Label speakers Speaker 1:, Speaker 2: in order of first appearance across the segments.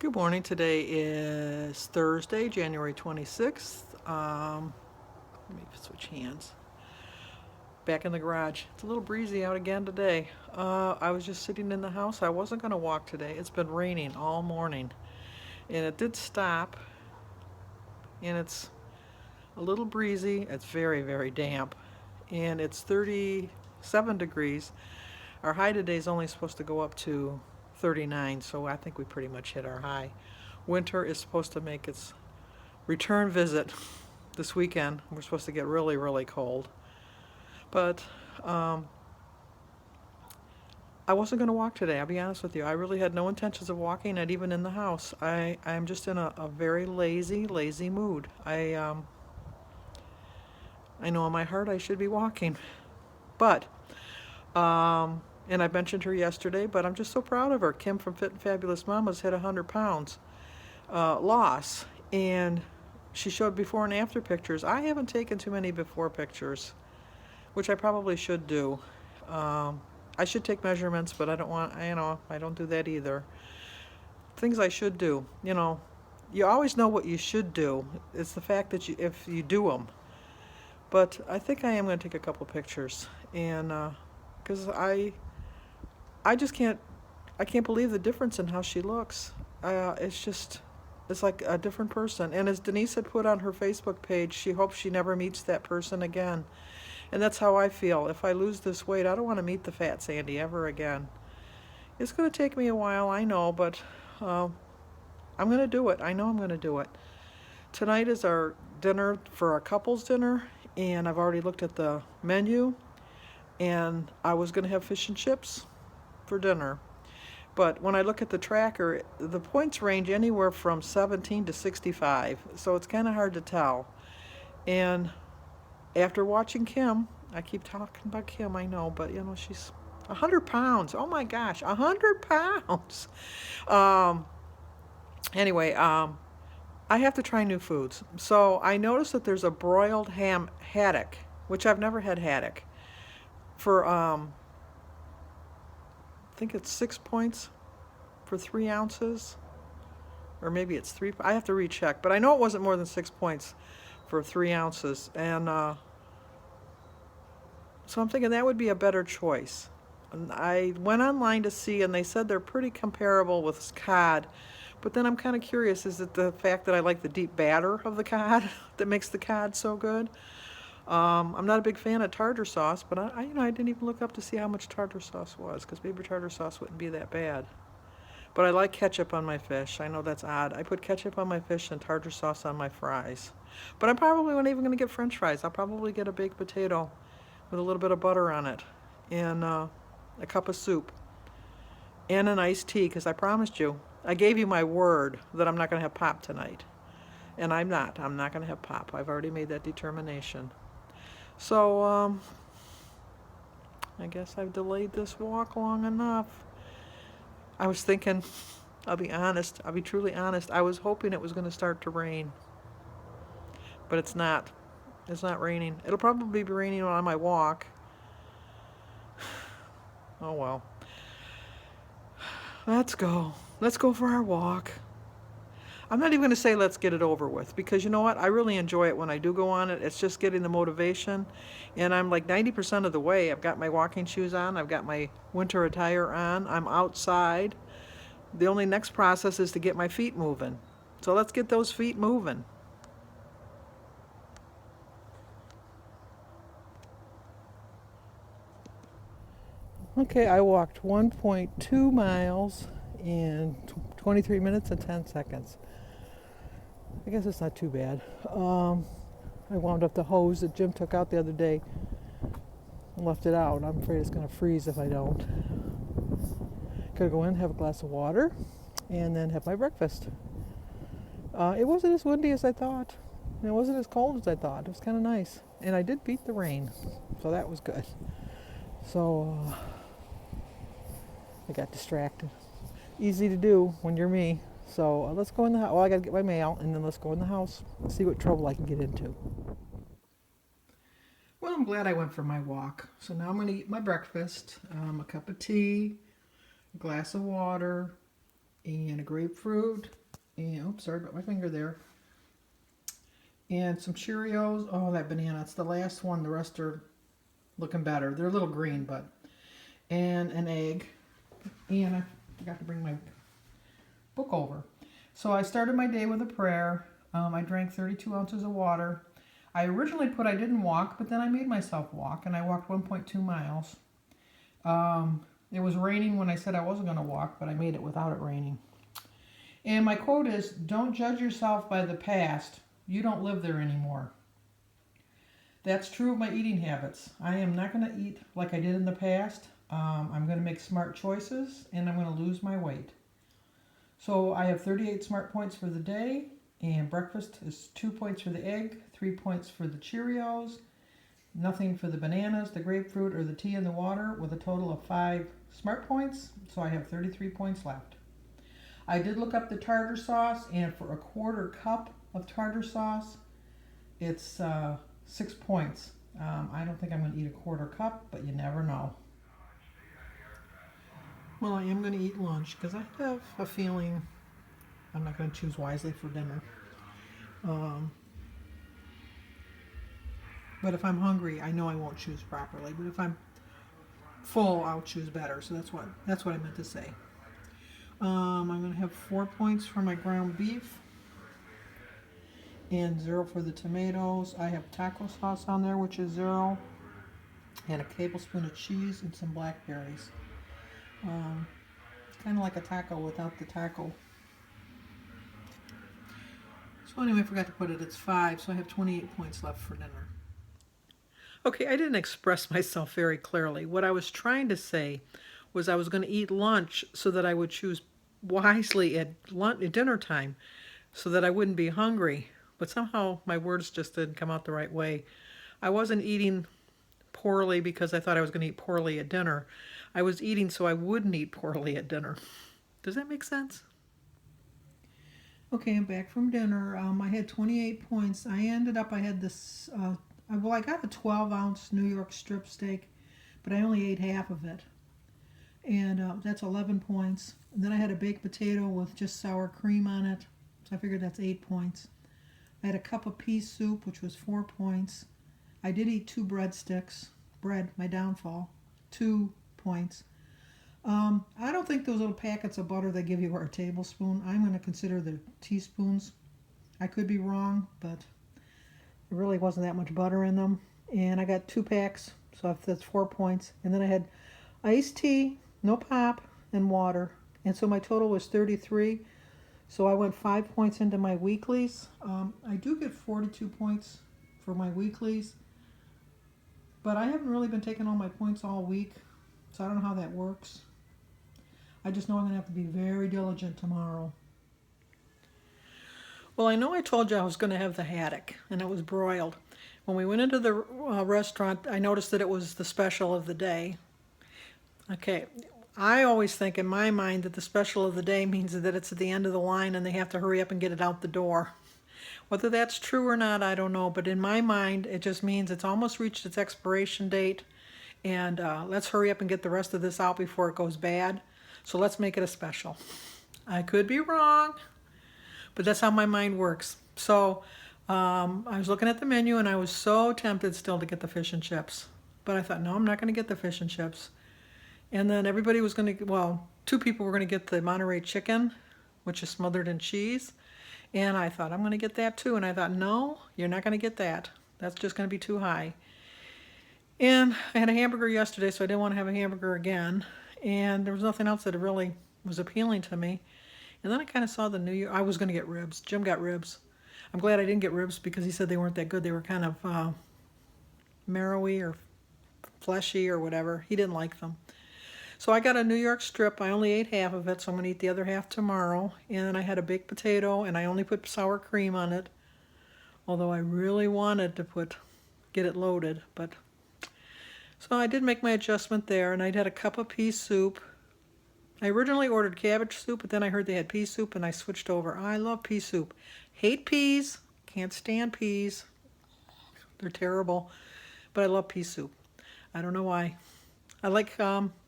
Speaker 1: Good morning. Today is Thursday, January 26th. Let me switch hands. Back in the garage. It's a little breezy out again today. I was just sitting in the house. I wasn't going to walk today. It's been raining all morning. And it did stop. And it's a little breezy. It's very, very damp. And it's 37 degrees. Our high today is only supposed to go up to 39, so I think we pretty much hit our high. Winter is supposed to make its return visit this weekend. We're supposed to get really, really cold. But I wasn't going to walk today, I'll be honest with you. I really had no intentions of walking, not even in the house. I'm just in a very lazy mood. I know in my heart I should be walking. But, and I mentioned her yesterday, but I'm just so proud of her. Kim from Fit and Fabulous Mamas hit 100 pounds loss. And she showed before and after pictures. I haven't taken too many before pictures, which I probably should do. I should take measurements, but I don't want, I don't do that either. Things I should do, you always know what you should do. It's the fact that if you do them. But I think I am going to take a couple pictures, and because I just I can't believe the difference in how she looks. It's like a different person. And as Denise had put on her Facebook page, she hopes she never meets that person again. And that's how I feel. If I lose this weight, I don't want to meet the fat Sandy ever again. It's going to take me a while, I know, but I'm going to do it. I know I'm going to do it. Tonight is our dinner for a couple's dinner, and I've already looked at the menu, and I was going to have fish and chips for dinner. But when I look at the tracker, the points range anywhere from 17 to 65, so it's kind of hard to tell. And after watching Kim, I keep talking about Kim, I know, but she's 100 pounds. Oh my gosh, 100 pounds. Anyway, I have to try new foods. So I noticed that there's a broiled ham haddock, which I've never had haddock, for I think it's 6 points for 3 ounces, or maybe it's 3. I have to recheck, but I know it wasn't more than 6 points for 3 ounces, and so I'm thinking that would be a better choice. And I went online to see, and they said they're pretty comparable with cod, but then I'm kind of curious, is it the fact that I like the deep batter of the cod that makes the cod so good? I'm not a big fan of tartar sauce, but I didn't even look up to see how much tartar sauce was, because maybe tartar sauce wouldn't be that bad. But I like ketchup on my fish. I know that's odd. I put ketchup on my fish and tartar sauce on my fries. But I'm probably not even going to get French fries. I'll probably get a baked potato with a little bit of butter on it, and a cup of soup, and an iced tea, because I promised you. I gave you my word that I'm not going to have pop tonight. And I'm not. I'm not going to have pop. I've already made that determination. So, I guess I've delayed this walk long enough. I was thinking, I'll be honest, I'll be truly honest, I was hoping it was going to start to rain. But it's not. It's not raining. It'll probably be raining on my walk. Oh well. Let's go. Let's go for our walk. I'm not even going to say let's get it over with, because you know what? I really enjoy it when I do go on it. It's just getting the motivation. And I'm like 90% of the way. I've got my walking shoes on. I've got my winter attire on. I'm outside. The only next process is to get my feet moving. So let's get those feet moving. Okay, I walked 1.2 miles in 23 minutes and 10 seconds. I guess it's not too bad. I wound up the hose that Jim took out the other day and left it out. I'm afraid it's going to freeze if I don't. Could go in, have a glass of water, and then have my breakfast. It wasn't as windy as I thought. And it wasn't as cold as I thought. It was kind of nice. And I did beat the rain, so that was good. So I got distracted. Easy to do when you're me. So let's go in the house. Well, I got to get my mail, and then let's go in the house and see what trouble I can get into. Well, I'm glad I went for my walk. So now I'm going to eat my breakfast, a cup of tea, a glass of water, and a grapefruit, and oops, sorry about my finger there, and some Cheerios. Oh, that banana, it's the last one. The rest are looking better. They're a little green, but, and an egg, and I forgot to bring my book over. So I started my day with a prayer. I drank 32 ounces of water. I originally put I didn't walk, but then I made myself walk, and I walked 1.2 miles. It was raining when I said I wasn't going to walk, but I made it without it raining. And my quote is, don't judge yourself by the past. You don't live there anymore. That's true of my eating habits. I am not going to eat like I did in the past. I'm going to make smart choices, and I'm going to lose my weight. So I have 38 smart points for the day, and breakfast is 2 points for the egg, 3 points for the Cheerios, nothing for the bananas, the grapefruit, or the tea and the water, with a total of 5 smart points, so I have 33 points left. I did look up the tartar sauce, and for a 1/4 cup of tartar sauce, it's 6 points. I don't think I'm going to eat a 1/4 cup, but you never know. Well, I am going to eat lunch because I have a feeling I'm not going to choose wisely for dinner. But if I'm hungry, I know I won't choose properly. But if I'm full, I'll choose better. So that's what I meant to say. I'm going to have 4 points for my ground beef and 0 for the tomatoes. I have taco sauce on there, which is 0, and a tablespoon of cheese and some blackberries. It's kind of like a taco without the taco. So anyway, I forgot to put it. It's 5, so I have 28 points left for dinner. Okay, I didn't express myself very clearly. What I was trying to say was I was going to eat lunch so that I would choose wisely at dinner time so that I wouldn't be hungry. But somehow my words just didn't come out the right way. I wasn't eating poorly because I thought I was going to eat poorly at dinner. I was eating so I wouldn't eat poorly at dinner. Does that make sense? Okay, I'm back from dinner. I had 28 points. I had this, I got a 12-ounce New York strip steak, but I only ate half of it. And that's 11 points. And then I had a baked potato with just sour cream on it, so I figured that's 8 points. I had a cup of pea soup, which was 4 points. I did eat 2 breadsticks. Bread, my downfall, 2 points. I don't think those little packets of butter they give you are a tablespoon. I'm going to consider the teaspoons. I could be wrong, but there really wasn't that much butter in them. And I got 2 packs, so that's 4 points. And then I had iced tea, no pop, and water. And so my total was 33. So I went 5 points into my weeklies. I do get 42 points for my weeklies, but I haven't really been taking all my points all week, so I don't know how that works. I just know I'm going to have to be very diligent tomorrow. Well, I know I told you I was going to have the haddock, and it was broiled. When we went into the restaurant, I noticed that it was the special of the day. Okay, I always think in my mind that the special of the day means that it's at the end of the line and they have to hurry up and get it out the door. Whether that's true or not, I don't know, but in my mind, it just means it's almost reached its expiration date, and let's hurry up and get the rest of this out before it goes bad. So let's make it a special. I could be wrong, but that's how my mind works. So I was looking at the menu, and I was so tempted still to get the fish and chips. But I thought, no, I'm not going to get the fish and chips. And then everybody was going to, well, 2 people were going to get the Monterey chicken, which is smothered in cheese. And I thought, I'm going to get that too. And I thought, no, you're not going to get that. That's just going to be too high. And I had a hamburger yesterday, so I didn't want to have a hamburger again. And there was nothing else that really was appealing to me. And then I kind of saw the New Year. I was going to get ribs. Jim got ribs. I'm glad I didn't get ribs because he said they weren't that good. They were kind of marrowy or fleshy or whatever. He didn't like them. So I got a New York strip. I only ate half of it, so I'm going to eat the other half tomorrow. And then I had a baked potato, and I only put sour cream on it. Although I really wanted to get it loaded, but so I did make my adjustment there, and I had a cup of pea soup. I originally ordered cabbage soup, but then I heard they had pea soup, and I switched over. I love pea soup. Hate peas. Can't stand peas. They're terrible. But I love pea soup. I don't know why. I like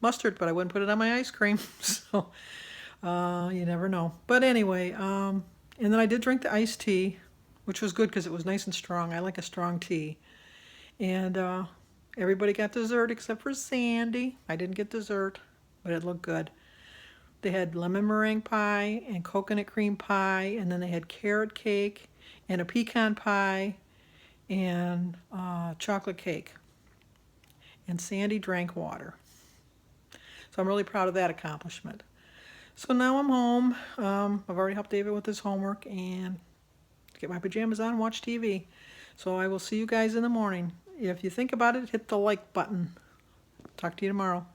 Speaker 1: mustard, but I wouldn't put it on my ice cream. So You never know. But anyway, and then I did drink the iced tea, which was good because it was nice and strong. I like a strong tea. And everybody got dessert except for Sandy. I didn't get dessert, but it looked good. They had lemon meringue pie and coconut cream pie, and then they had carrot cake and a pecan pie and chocolate cake. And Sandy drank water. So I'm really proud of that accomplishment. So now I'm home. I've already helped David with his homework and get my pajamas on and watch TV. So I will see you guys in the morning. If you think about it, hit the like button. Talk to you tomorrow.